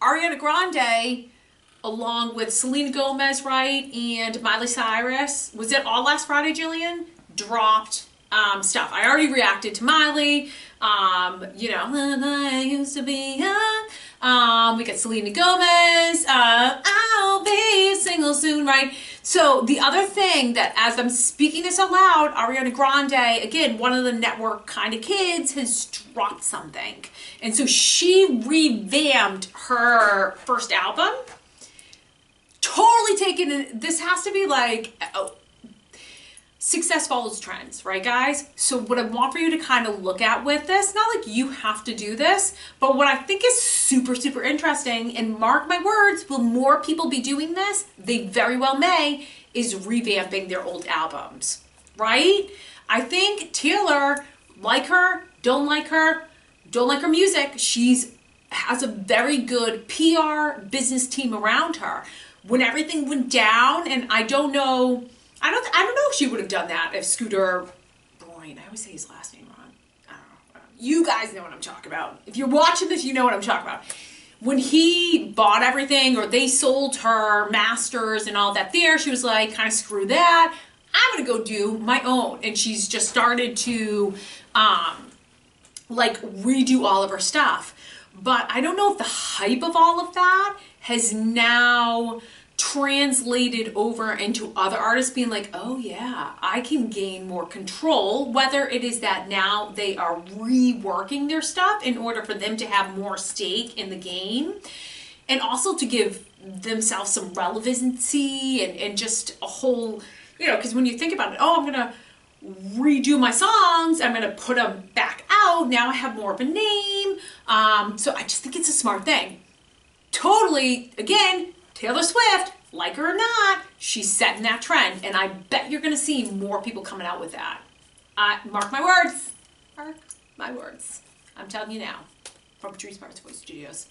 Ariana Grande, along with Selena Gomez, right, and Miley Cyrus, was it all last Friday, Jillian? Dropped stuff. I already reacted to Miley. You know, I used to be young. We got Selena Gomez. I'll be single soon, right? So the other thing that, as I'm speaking this out loud, Ariana Grande, again, one of the network kind of kids, has dropped something. And so she revamped her first album. Totally taken in. This has to be like, success follows trends, right, guys? So what I want for you to kind of look at with this, not like you have to do this, but what I think is super, super interesting, and mark my words, will more people be doing this? They very well may, is revamping their old albums, right? I think Taylor, like her, don't like her music, has a very good PR business team around her. When everything went down, and I don't know if she would have done that if Scooter Boyne, I always say his last name wrong. I don't know. You guys know what I'm talking about. If you're watching this, you know what I'm talking about. When he bought everything, or they sold her masters and all that there, she was like, kind of screw that. I'm going to go do my own. And she's just started to, like, redo all of her stuff. But I don't know if the hype of all of that has now translated over into other artists being like, oh yeah, I can gain more control, whether it is that now they are reworking their stuff in order for them to have more stake in the game, and also to give themselves some relevancy and just a whole, you know, because when you think about it, oh, I'm gonna redo my songs, I'm gonna put them back out, now I have more of a name, so I just think it's a smart thing. Totally, again, Taylor Swift, like her or not, she's setting that trend, and I bet you're going to see more people coming out with that. Mark my words. Mark my words. I'm telling you now. From Patrice Peris Voice Studios.